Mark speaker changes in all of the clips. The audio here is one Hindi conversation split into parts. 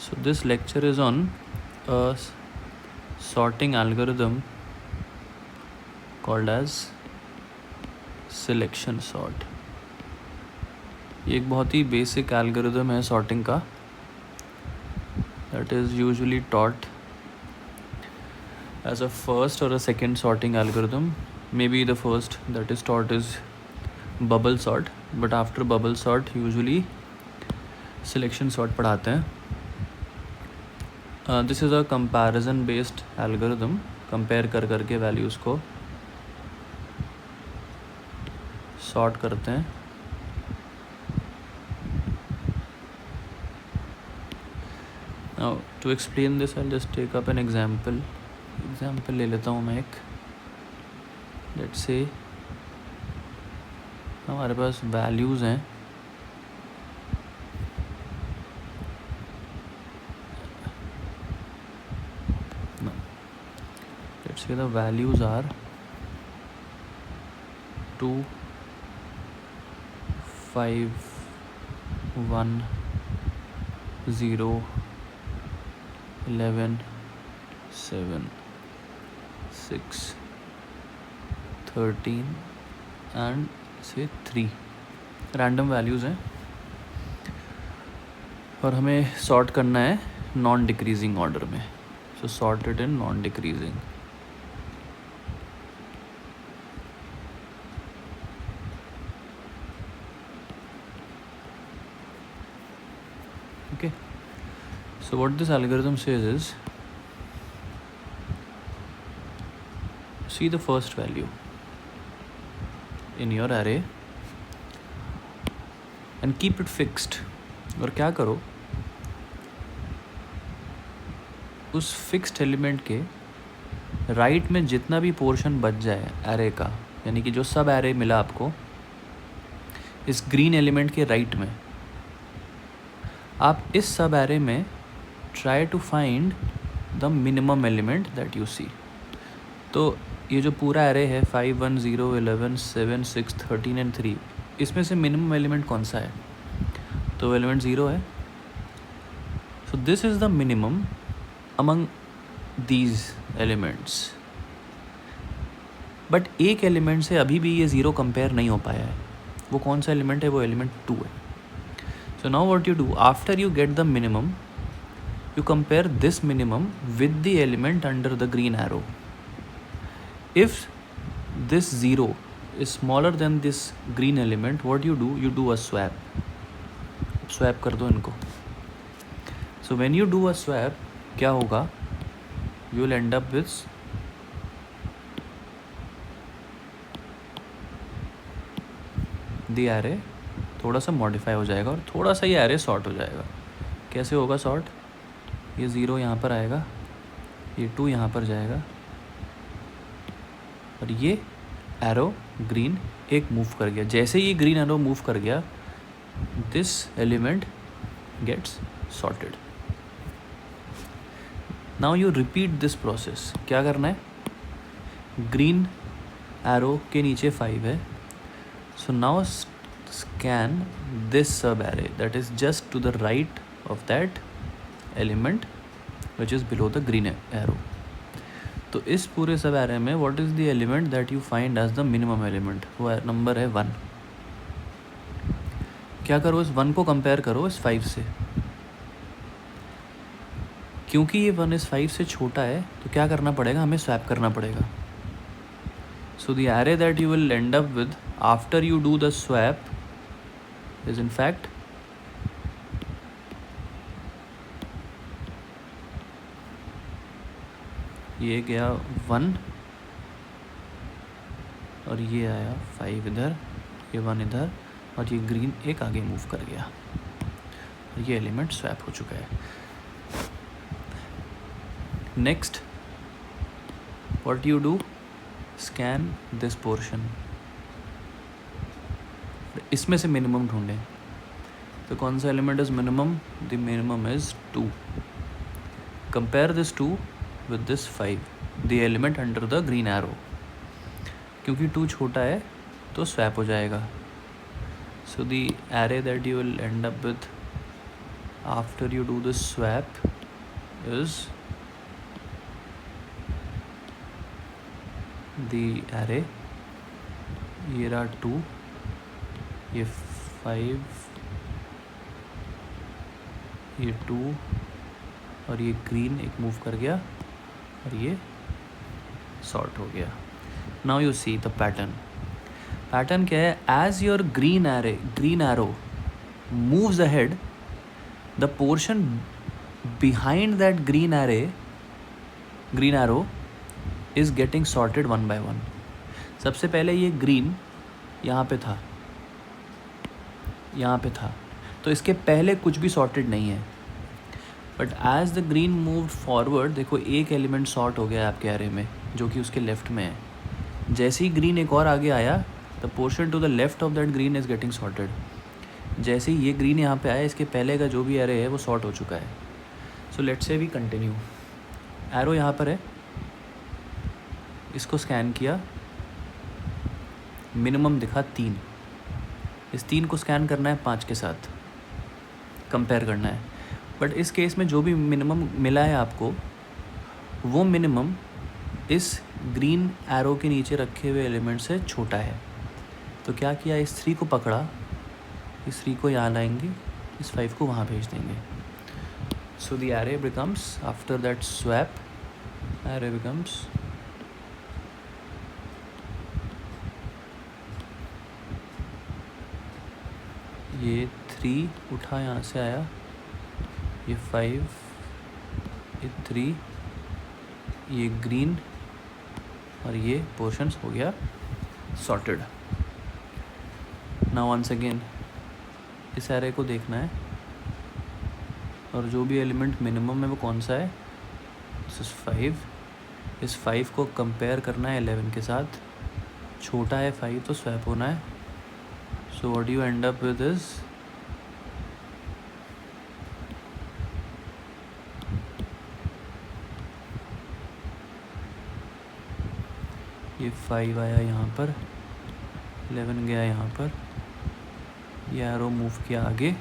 Speaker 1: So this lecture is on a sorting algorithm called as selection sort. ये एक बहुत ही बेसिक एल्गोरिदम है सॉर्टिंग का, that is usually taught as a first or a second sorting algorithm. Maybe the first that is taught is bubble sort, but after bubble sort usually selection sort पढ़ाते हैं. This is a comparison based algorithm. Compare कर करके वैल्यूज़ को सॉर्ट करते हैं. Now to explain this I'll just take up an example ले लेता हूँ मैं एक. Let's say हमारे पास वैल्यूज़ हैं. Let's say the values are 2, 5, 1, 0, 11, 7, 6, 13 and say 3 random values हैं और हमें सॉर्ट करना है नॉन डिक्रीजिंग ऑर्डर में. So sorted in non decreasing. Okay, so what this algorithm says is, see the first value in your array and keep it fixed. और क्या करो, उस फिक्स्ड एलिमेंट के राइट में जितना भी पोर्शन बच जाए एरे का, यानी कि जो सब एरे मिला आपको इस ग्रीन एलिमेंट के राइट में, आप इस सब एरे में try to find the minimum element that you see. तो ये जो पूरा एरे है 5, 1, 0, 11, 7, 6, 13 एंड 3, इसमें से मिनिमम एलिमेंट कौन सा है? तो एलिमेंट 0 है. सो this is the minimum among these elements. But एक एलिमेंट से अभी भी ये 0 कंपेयर नहीं हो पाया है. वो कौन सा एलिमेंट है? वो एलिमेंट 2 है. So now what you do, after you get the minimum, you compare this minimum with the element under the green arrow. If this 0 is smaller than this green element, what you do? You do a swap. Swap कर दो इनको. So when you do a swap, क्या होगा? You will end up with the array थोड़ा सा मॉडिफाई हो जाएगा और थोड़ा सा ये एरे सॉर्ट हो जाएगा. कैसे होगा सॉर्ट? ये 0 यहाँ पर आएगा, ये 2 यहाँ पर जाएगा और ये एरो ग्रीन एक मूव कर गया. जैसे ये ग्रीन एरो मूव कर गया, this element gets sorted. Now you repeat this process. क्या करना है? ग्रीन एरो के नीचे 5 है. So now scan this sub array that is just to the right of that element which is below the green arrow. तो इस पूरे सब array में what is the element that you find as the minimum element? वो नंबर है 1. क्या करो? इस 1 को कंपेयर करो इस 5 से. क्योंकि ये 1 इस 5 से छोटा है तो क्या करना पड़ेगा? हमें स्वैप करना पड़ेगा. So the array that you will end up with after you do the swap is in fact ये गया 1 और ये आया 5 इधर, ये 1 इधर और ये ग्रीन एक आगे मूव कर गया और ये एलिमेंट स्वैप हो चुका है. Next what you do? Scan this portion. इसमें से मिनिमम ढूंढें. तो कौन सा element is minimum? The minimum is 2. Compare this 2 with this 5, the element under the green arrow. क्योंकि 2 छोटा है तो स्वैप हो जाएगा. So the array that you will and up with after you do this swap is the array, ये रहा 2, ये 5, ये 2 और ये ग्रीन एक मूव कर गया और ये सॉर्ट हो गया. Now you see the pattern. Pattern क्या है? As your green arrow moves ahead, the portion behind that green arrow is getting sorted one by one. सबसे पहले ये ग्रीन यहाँ पे था, तो इसके पहले कुछ भी सॉर्टेड नहीं है. But as the green move forward, देखो एक एलिमेंट सॉर्ट हो गया आपके एरे में जो कि उसके लेफ्ट में है. जैसे ही ग्रीन एक और आगे आया, the portion to the left of that green is getting sorted. जैसे ही ये ग्रीन यहाँ पे आया, इसके पहले का जो भी एरे है वो सॉर्ट हो चुका है. So let's say we continue. Arrow यहाँ पर है, इसको स्कैन किया, मिनिमम दिखा 3. इस 3 को स्कैन करना है 5 के साथ, कंपेयर करना है. बट इस केस में जो भी मिनिमम मिला है आपको, वो मिनिमम इस ग्रीन एरो के नीचे रखे हुए एलिमेंट से छोटा है. तो क्या किया, इस 3 को पकड़ा, इस 3 को यहाँ लाएंगे, इस 5 को वहाँ भेज देंगे. So the array becomes, after that swap, array becomes ये 3 उठा, यहाँ से आया, ये 5, ये 3, ये ग्रीन और ये पोर्शंस हो गया सॉर्टेड. नाउ वंस अगेन इस एरे को देखना है और जो भी एलिमेंट मिनिमम है वो कौन सा है, दिस इज 5. इस 5 को कंपेयर करना है 11 के साथ. छोटा है 5 तो स्वैप होना है. So what you and up with is ये 5 आया यहाँ पर, 11 गया यहाँ पर, ये एरो मूव किया आगे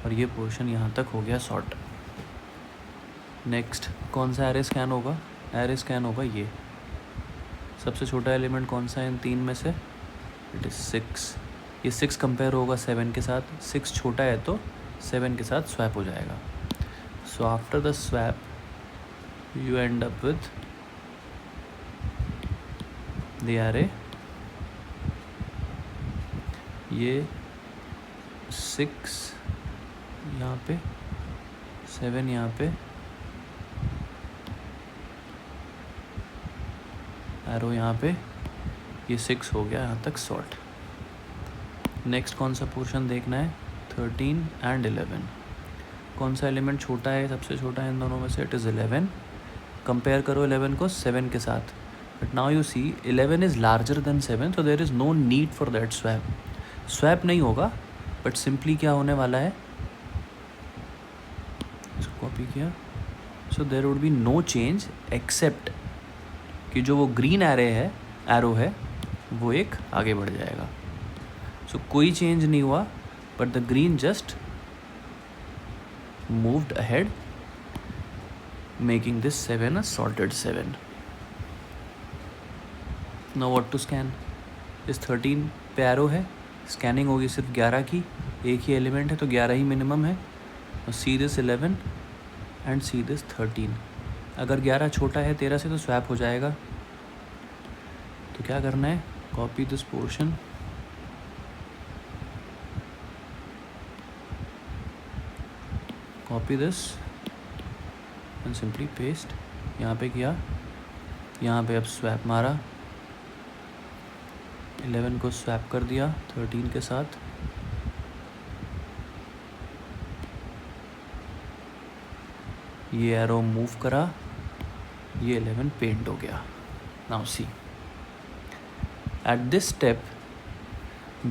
Speaker 1: और ये पोर्शन यहाँ तक हो गया सॉर्ट. नेक्स्ट कौन सा एरे स्कैन होगा? एरे स्कैन होगा ये. सबसे छोटा एलिमेंट कौन सा है इन 3 में से? It is 6. ये 6 कंपेयर होगा 7 के साथ. 6 छोटा है तो 7 के साथ स्वैप हो जाएगा. So after the swap you and up with the array, ये 6 यहाँ पे, 7 यहाँ पे, एरो यहाँ पे, ये 6 हो गया यहाँ तक सॉर्ट. नेक्स्ट कौन सा पोर्शन देखना है? 13 एंड 11. कौन सा एलिमेंट छोटा है? सबसे छोटा है इन दोनों में से, इट इज़ 11. कंपेयर करो 11 को 7 के साथ. But now you see 11 is larger than 7, so there is no need for that swap. Swap नहीं होगा, बट सिंपली क्या होने वाला है, इसको कॉपी किया. So there would be no change except कि जो वो ग्रीन एरो है वो एक आगे बढ़ जाएगा. सो कोई चेंज नहीं हुआ, but the green just moved ahead, making this 7 a sorted 7. Now what to scan? इस 13 पे एरो है, स्कैनिंग होगी सिर्फ 11 की. एक ही एलिमेंट है तो 11 ही मिनिमम है. और see this 11 and see this 13. अगर 11 छोटा है 13 से तो स्वैप हो जाएगा. तो क्या करना है? Copy this portion, copy this and simply paste. यहाँ पे किया, यहाँ पे अब स्वैप मारा, 11 को स्वैप कर दिया 13 के साथ. ये एरो मूव करा, ये 11 पेंट हो गया. Now see at this step,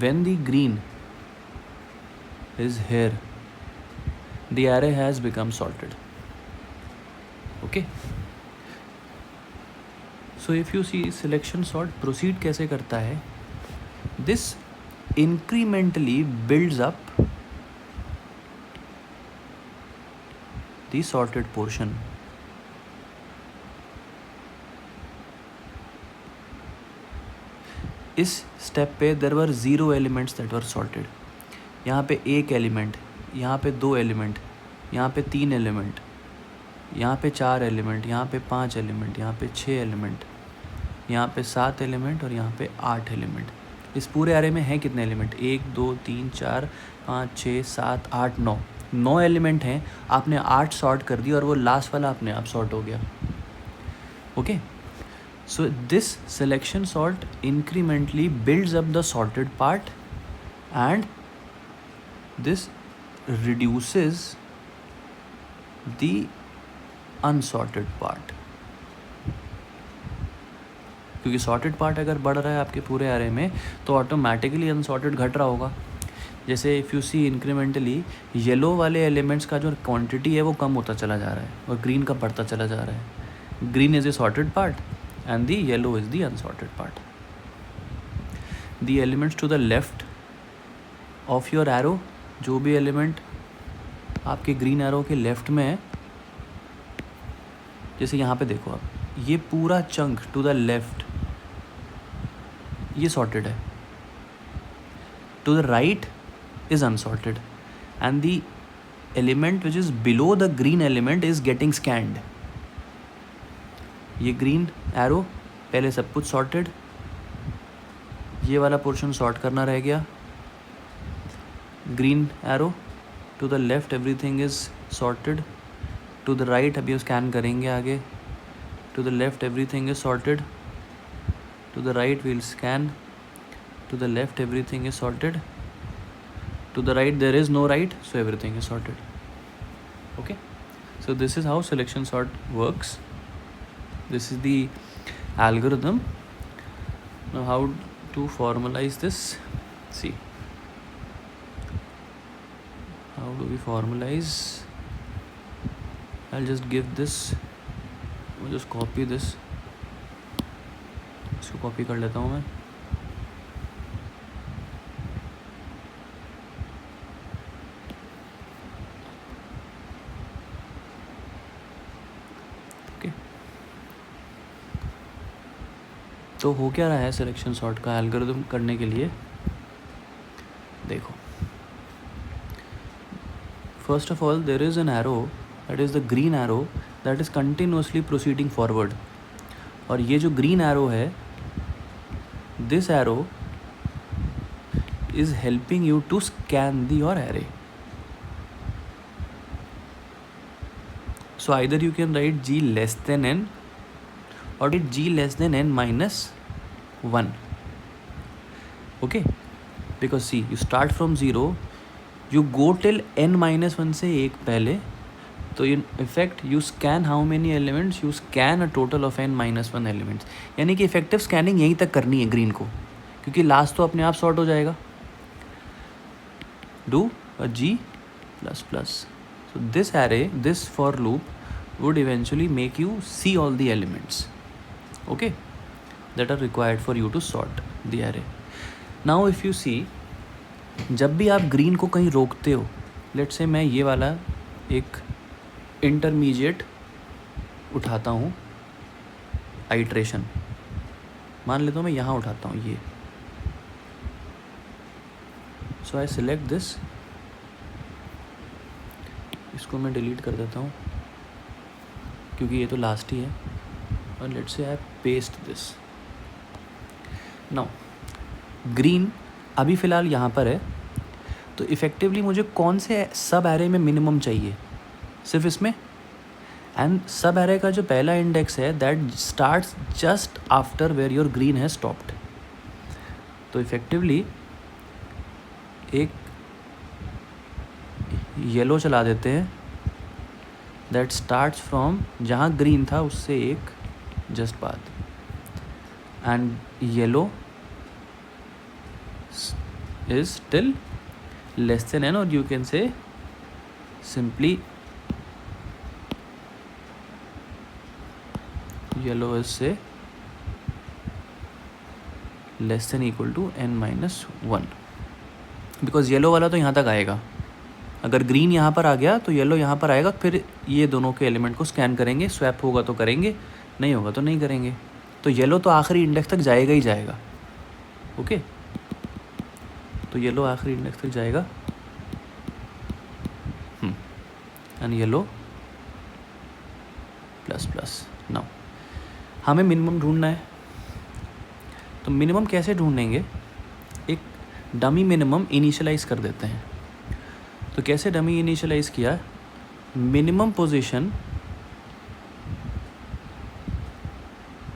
Speaker 1: when the green is here, the array has become sorted. Okay, so if you see selection sort proceed कैसे करता है, this incrementally builds up the sorted portion. इस स्टेप पे there were 0 elements that were sorted. यहाँ पे 1 एलिमेंट, यहाँ पे 2 एलिमेंट, यहाँ पे 3 एलिमेंट, यहाँ पे 4 एलिमेंट, यहाँ पे 5 एलिमेंट, यहाँ पे 6 एलिमेंट, यहाँ पे 7 एलिमेंट और यहाँ पे 8 एलिमेंट. इस पूरे एरे में है कितने एलिमेंट? 1 2 3 4 5 6 7 8 9 एलिमेंट हैं. आपने 8 सॉर्ट कर दी और वो लास्ट वाला अपने आप सॉर्ट हो गया. Okay, so this selection sort incrementally builds up the sorted part and this reduces the unsorted part. क्योंकि sorted part अगर बढ़ रहा है आपके पूरे एरे में तो ऑटोमेटिकली अनसॉर्टेड घट रहा होगा. जैसे if you see incrementally yellow वाले एलिमेंट्स का जो क्वांटिटी है वो कम होता चला जा रहा है और ग्रीन का बढ़ता चला जा रहा है. Green is a sorted part and the yellow is the unsorted part. The elements to the left of your arrow, जो भी एलिमेंट आपके ग्रीन एरो के लेफ्ट में है, जैसे यहाँ पे देखो आप, ये पूरा चंक टू द लेफ्ट ये सॉर्टेड है. To the right is unsorted and the element which is below the green element is getting scanned. ये ग्रीन एरो पहले सब कुछ सॉर्टेड, ये वाला पोर्शन सॉर्ट करना रह गया. Green arrow to the left everything is sorted. To the right अभी स्कैन करेंगे आगे. To the left everything is sorted. To the right we'll scan. To the left everything is sorted. To the right there is no right, so everything is sorted. Okay, so this is how selection sort works. This is the algorithm. Now how to formalize this? See, how do we formalize? I'll just give this, I'll just copy this. इसको कॉपी कर लेता हूँ मैं. तो हो क्या रहा है सिलेक्शन सॉर्ट का एल्गोरिथम करने के लिए? देखो, first of all there is an arrow that is the green arrow that is continuously proceeding forward. और ये जो ग्रीन एरो है, this arrow is helping you to scan the your array. So either you can write g less than n or did g less than n minus 1. Okay, because see, you start from 0, you go till n minus 1 से एक पहले. तो in effect you scan how many elements? You scan a total of n minus 1 elements. यानी कि इफेक्टिव स्कैनिंग यहीं तक करनी है ग्रीन को, क्योंकि लास्ट तो अपने आप सॉर्ट हो जाएगा. Do a g plus plus. So this array, this for loop would eventually make you see all the elements, okay, that are required for you to sort the array. Now if you see, जब भी आप ग्रीन को कहीं रोकते हो, लेट्स से मैं ये वाला एक इंटरमीडिएट उठाता हूँ आइट्रेशन, मान लेता हूँ मैं यहाँ उठाता हूँ ये. सो आई सिलेक्ट दिस, इसको मैं डिलीट कर देता हूँ क्योंकि ये तो लास्ट ही है. और let's say I paste this. Now green अभी फ़िलहाल यहाँ पर है, तो इफ़ेक्टिवली मुझे कौन से सब एरे में मिनिमम चाहिए? सिर्फ इसमें. एंड सब एरे का जो पहला इंडेक्स है that starts just after where your green has stopped. तो इफ़ेक्टिवली एक येलो चला देते हैं दैट स्टार्ट्स फ्रॉम जहाँ ग्रीन था उससे एक जस्ट बाद. And yellow is still less than n, or you can say simply yellow is say less than equal to n minus 1, because yellow वाला तो यहाँ तक आएगा अगर ग्रीन यहाँ पर आ गया तो येलो यहाँ पर आएगा, फिर ये दोनों के एलिमेंट को स्कैन करेंगे, स्वैप होगा तो करेंगे, नहीं होगा तो नहीं करेंगे। तो येलो तो आखिरी इंडेक्स तक जाएगा ही जाएगा। ओके, तो येलो आखिरी इंडेक्स तक जाएगा and yellow plus plus. Now हमें मिनिमम ढूंढना है, तो मिनिमम कैसे ढूंढेंगे? एक डमी मिनिमम इनिशियलाइज कर देते हैं। तो कैसे डमी इनिशियलाइज किया? मिनिमम पोजीशन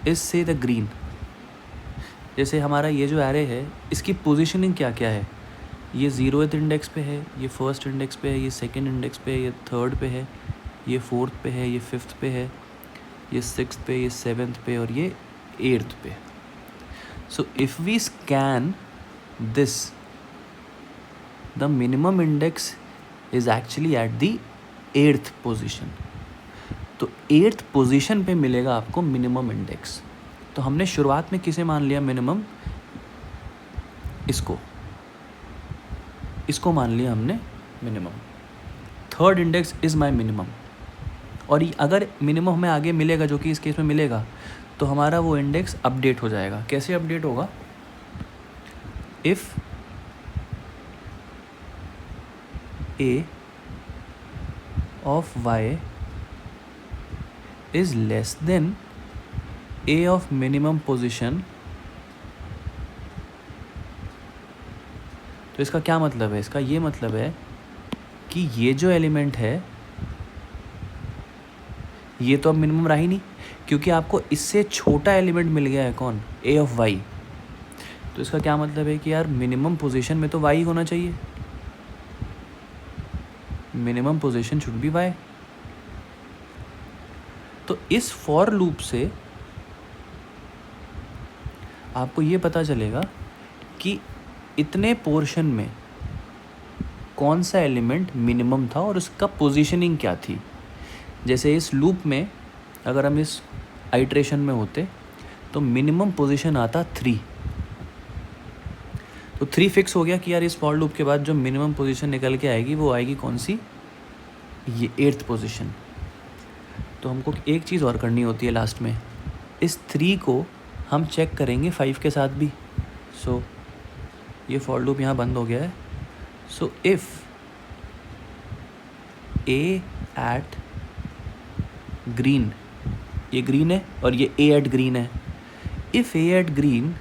Speaker 1: इज से द ग्रीन। जैसे हमारा ये जो एरे है इसकी पोजीशनिंग क्या क्या है, ये 0th इंडेक्स पे है, ये 1st इंडेक्स पे है, ये 2nd इंडेक्स पे है, ये 3rd पे है, ये 4th पे है, ये 5th पे है, ये 6th पे, ये 7th पे और ये 8th पे। So if we scan this, the minimum index is actually at the 8th position. तो 8th पोजीशन पे मिलेगा आपको मिनिमम इंडेक्स। तो हमने शुरुआत में किसे मान लिया मिनिमम? इसको मान लिया हमने minimum. 3rd index is my minimum. और अगर मिनिमम हमें आगे मिलेगा, जो कि इस केस में मिलेगा, तो हमारा वो इंडेक्स अपडेट हो जाएगा। कैसे अपडेट होगा? If A of Y is less than A of minimum position. तो इसका क्या मतलब है? इसका ये मतलब है कि ये जो एलिमेंट है ये तो अब मिनिमम रहा ही नहीं, क्योंकि आपको इससे छोटा एलिमेंट मिल गया है। कौन? ए ऑफ वाई। तो इसका क्या मतलब है कि यार मिनिमम पोजीशन में तो वाई होना चाहिए, minimum position should be Y. तो इस फॉर लूप से आपको ये पता चलेगा कि इतने पोर्शन में कौन सा एलिमेंट मिनिमम था और उसका पोजीशनिंग क्या थी। जैसे इस लूप में अगर हम इस आइट्रेशन में होते तो मिनिमम पोजीशन आता 3। तो 3 फिक्स हो गया कि यार इस फॉर लूप के बाद जो मिनिमम पोजीशन निकल के आएगी वो आएगी कौन सी? ये 8th पोजीशन। तो हमको एक चीज़ और करनी होती है लास्ट में, इस 3 को हम चेक करेंगे 5 के साथ भी। सो ये फॉर लूप यहाँ बंद हो गया है। So if A at green, ये ग्रीन है और ये ए एट ग्रीन है, if A at green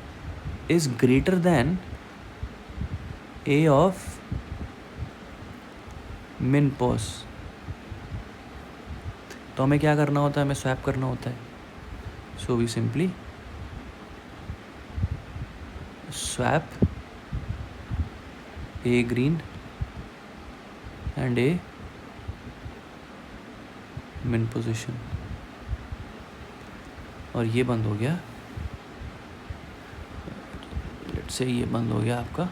Speaker 1: is greater than A of min pos, तो हमें क्या करना होता है? हमें स्वैप करना होता है। So we simply swap a green and a min position, और ये बंद हो गया। लेट्स से ये बंद हो गया आपका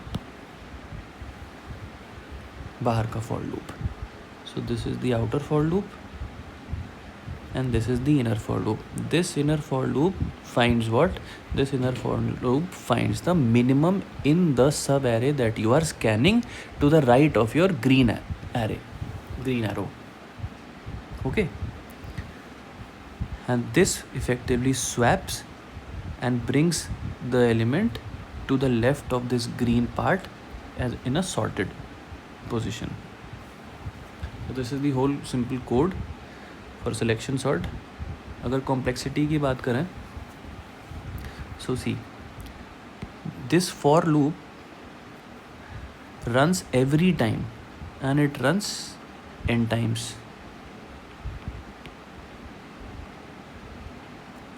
Speaker 1: बाहर का for loop. So this is the outer for loop and this is the inner for loop. This inner for loop finds what? This inner for loop finds the minimum in the sub array that you are scanning to the right of your green array, green arrow. Okay, and this effectively swaps and brings the element to the left of this green part as in a sorted position. So this is the whole simple code for selection sort. अगर कॉम्प्लेक्सिटी की बात करें, so see this for loop runs every time and it runs n times.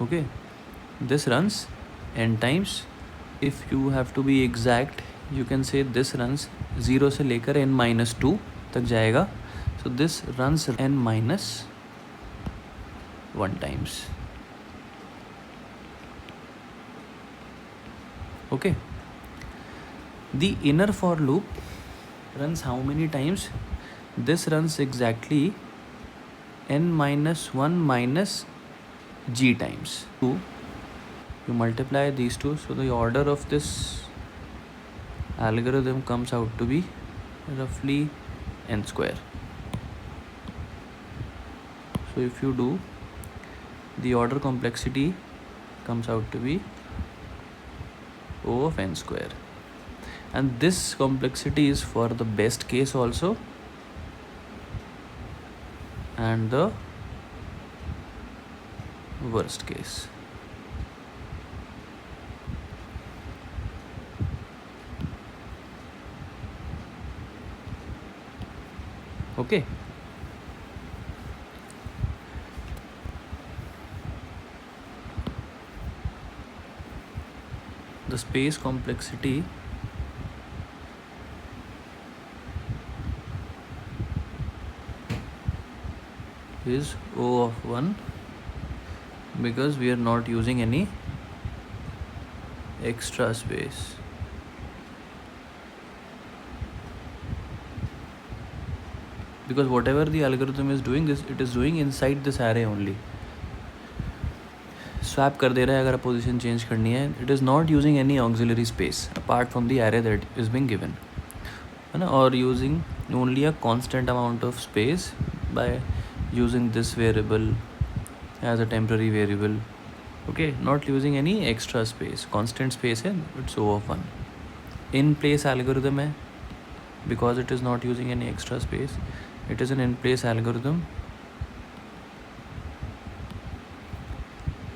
Speaker 1: Okay, this runs n times. If you have to be exact, you can say this runs 0 से लेकर n-2 तक जाएगा. So this runs n-1 times. Okay, the inner for loop runs how many times? This runs exactly n-1 minus g times. You multiply these two, so the order of this algorithm comes out to be roughly n square. So if you do, the order complexity comes out to be O of n square, and this complexity is for the best case also and the worst case. Okay. The space complexity is O of 1 because we are not using any extra space. Because whatever the algorithm is doing, it is doing inside this array only. Swap कर दे रहा है अगर पोजीशन चेंज करनी है. It is not using any auxiliary space apart from the array that is being given, है ना, और using only a constant amount of space by using this variable as a temporary variable. Okay, not using any extra space, constant space है. It's O of 1. In place algorithm है because it is not using any extra space. It is an in place algorithm